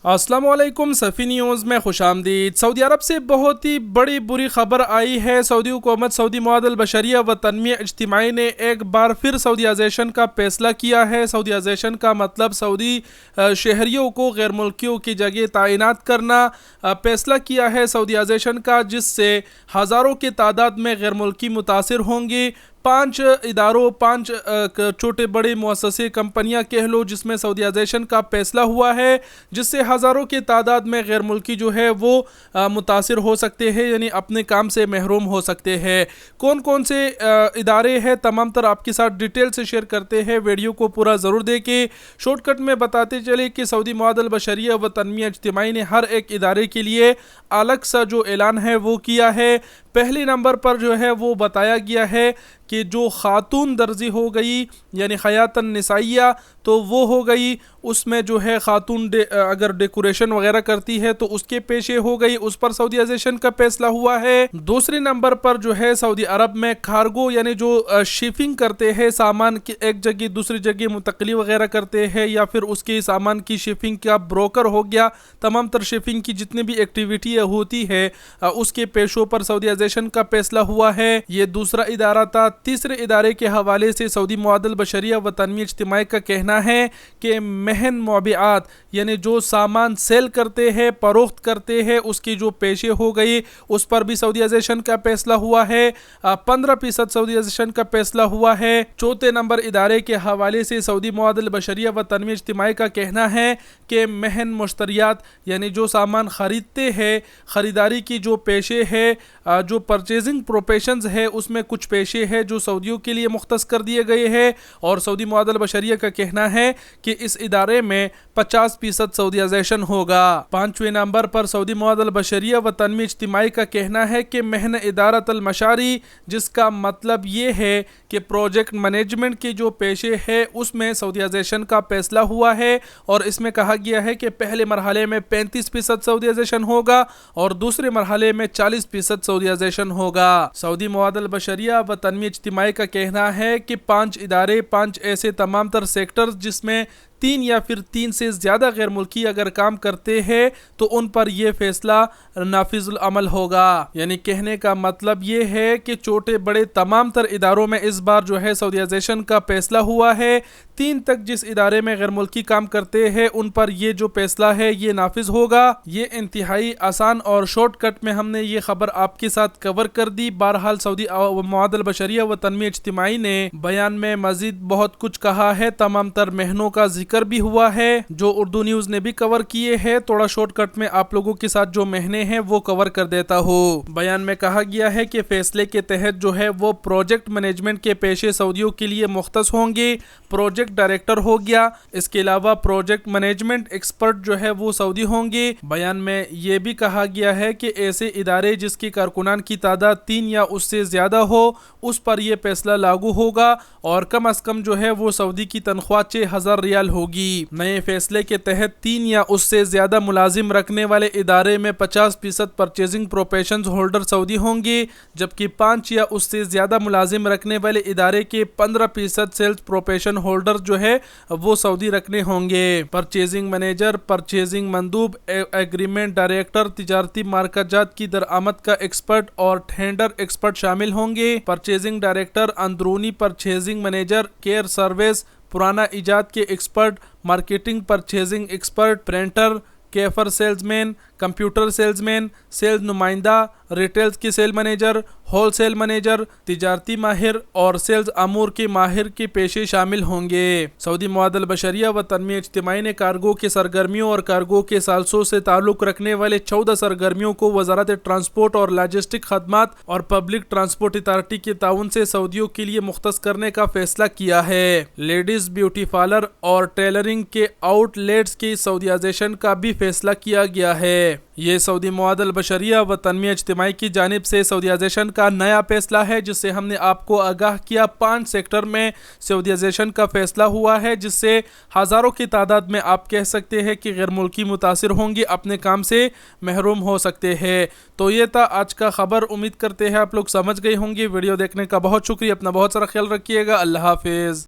अस्सलाम वालेकुम सफ़ी न्यूज़ में खुश आमदीद। सऊदी अरब से बहुत ही बड़ी बुरी खबर आई है। सऊदी हुकूमत सऊदी मुआदल बशरिया व तनमीया इज्तिमाई ने एक बार फिर सऊदीआइजेशन का फैसला किया है। सऊदीआइजेशन का मतलब सऊदी शहरियों को गैर मुल्कियों की जगह तैनात करना फैसला किया है सऊदीआइजेशन का, जिससे हज़ारों की तादाद में गैर मुल्की मुतासिर होंगे। 5 इदारों 5 छोटे बड़े मुअस्ससे कंपनियां कह लो जिसमें सऊदीआइजेशन का फैसला हुआ है, जिससे हज़ारों की तादाद में गैर मुल्की जो है वो मुतासिर हो सकते हैं, यानी अपने काम से महरूम हो सकते हैं। कौन कौन से इदारे हैं तमाम तर आपके साथ डिटेल से शेयर करते हैं। वीडियो को पूरा ज़रूर देखें। शॉर्टकट में बताते चले कि सऊदी मुआदल बशरिया व तनमीया इज्तिमाई ने हर एक इदारे के लिए अलग सा जो ऐलान है वो किया है। पहले नंबर पर जो है वो बताया गया है कि जो खातून दर्जी हो गई यानी हयातन निसाइया तो वो हो गई, उसमें जो है खातून अगर डेकोरेशन वगैरह करती है तो उसके पेशे हो गई, उस पर सऊदीआइजेशन का फैसला हुआ है। दूसरे नंबर पर जो है सऊदी अरब में कार्गो यानी जो शिपिंग करते हैं, सामान की एक जगह दूसरी जगह मुंतकली वगैरह करते हैं या फिर उसके सामान की शिपिंग का ब्रोकर हो गया, तमाम तर शिपिंग की जितनी भी एक्टिविटी होती है उसके पेशों पर सऊदीआइजेशन का फैसला हुआ है। ये दूसरा इदारा था। तीसरे इदारे के हवाले से सऊदी मुआदल बशरिया व तनमीया इज्तिमाई का कहना है कि महन मुआबियात यानी जो सामान सेल करते हैं फरोख्त करते हैं उसकी जो पेशे हो गई, उस पर भी सऊदीआइजेशन का फैसला हुआ है। 15% सऊदीआइजेशन का फैसला हुआ है। चौथे नंबर इदारे के हवाले से सऊदी मुआदल बशरिया व तनमीया इज्तिमाई का कहना है कि महन मुश्तरियात यानी जो सामान ख़रीदते हैं, ख़रीदारी की जो पेशे है, जो परचेजिंग प्रोफेशंस है उसमें कुछ पेशे है जो सऊदियों के लिए मुख्तस कर दिए गए हैं। और सऊदी मुआदल बशरिया का कहना है कि इस इदारे में 50% सऊदीआइजेशन होगा। 5वें नंबर पर सऊदी मुआदल बशरिया व तनमीया इज्तिमाई का कहना है कि महन इदारतल मशारी, जिसका मतलब ये है कि प्रोजेक्ट मैनेजमेंट के जो पेशे है उसमें सऊदीआइजेशन का फैसला हुआ है। और इसमें कहा गया है कि पहले मरहले में 35% सऊदीआइजेशन होगा और दूसरे मरहले में 40% सऊदीआइजेशन होगा। सऊदी मुआदल बशरिया व तनमीया इज्तिमाई का कहना है कि 5 इदारे 5 ऐसे तमाम तर सेक्टर्स जिसमें 3 या फिर 3 से ज़्यादा गैर मुल्की अगर काम करते हैं तो उन पर यह फैसला नाफिजुल अमल होगा। यानी कहने का मतलब ये है कि छोटे बड़े तमाम तर इदारों में इस बार जो है सऊदीआइजेशन का फैसला हुआ है। 3 तक जिस इदारे में गैर मुल्की काम करते हैं उन पर ये जो फैसला है ये नाफिज होगा। ये इंतहाई आसान और शॉर्टकट में हमने ये खबर आपके साथ कवर कर दी। बहरहाल सऊदी मुआदल बशरिया व तनमीया इज्तिमाई ने बयान में मजीद बहुत कुछ कहा है। तमाम तर महनों का जिक्र भी हुआ है जो उर्दू न्यूज़ ने भी कवर किए हैं। थोड़ा शॉर्टकट में आप लोगों के साथ जो महीने हैं वो कवर कर देता हूँ। बयान में कहा गया है कि फैसले के तहत जो है वो प्रोजेक्ट मैनेजमेंट के पेशे सऊदियों के लिए मुख्तस होंगे। प्रोजेक्ट डायरेक्टर हो गया, इसके अलावा प्रोजेक्ट मैनेजमेंट एक्सपर्ट जो है वो सऊदी होंगे। बयान में ये भी कहा गया है कि ऐसे इदारे जिसकी कारकुनान की तादाद 3 या उससे ज़्यादा हो उस पर यह फैसला लागू होगा और कम अज़ कम जो है वो सऊदी की तनख्वाह 6000 रियाल होगी। नए फैसले के तहत 3 या उससे ज़्यादा मुलाजिम रखने वाले इदारे में 50% परचेजिंग प्रोफेशंस होल्डर सऊदी होंगे, जबकि 5 या उससे ज़्यादा मुलाजिम रखने वाले इदारे के 15% सेल्स प्रोफेशन होल्डर जो है वो सऊदी रखने होंगे। परचेजिंग मैनेजर, परचेजिंग मंदूब, एग्रीमेंट डायरेक्टर, तिजारती मार्काजात की दरआमद का एक्सपर्ट और टेंडर एक्सपर्ट शामिल होंगे। परचेजिंग डायरेक्टर, अंदरूनी परचेजिंग मैनेजर, केयर सर्विस, पुराना इजाद के expert, marketing purchasing expert, printer, केफर सेल्समैन, कंप्यूटर सेल्समैन, सेल्स नुमाइंदा, रिटेल्स के सेल मैनेजर, होलसेल मैनेजर, तिजारती माहिर और सेल्स अमूर के माहिर के पेशे शामिल होंगे। सऊदी मुआदल बशरिया व तनमीया इज्तिमाई ने कार्गो के सरगर्मियों और कार्गो के सालसों से ताल्लुक़ रखने वाले 14 सरगर्मियों को वजारत ट्रांसपोर्ट और लॉजिस्टिक खदमात और पब्लिक ट्रांसपोर्ट अथॉरिटी के ताउन से सऊदियों के लिए मुख्तस करने का फैसला किया है। लेडीज़ ब्यूटी पार्लर और टेलरिंग के आउटलेट्स की सऊदीआइजेशन का भी फैसला किया गया है। ये सऊदी मुआदल बशरिया व तनमीया इज्तिमाई की जानिब से सऊदीआइजेशन का नया फैसला है, जिससे हमने आपको आगाह किया। 5 सेक्टर में सऊदीआइजेशन का फैसला हुआ है, जिससे हज़ारों की तादाद में आप कह सकते हैं कि गैर मुल्की मुतासिर होंगे, अपने काम से महरूम हो सकते हैं। तो ये था आज का खबर। उम्मीद करते हैं आप लोग समझ गए होंगे। वीडियो देखने का बहुत शुक्रिया। अपना बहुत सारा ख्याल रखिएगा। अल्लाह हाफिज़।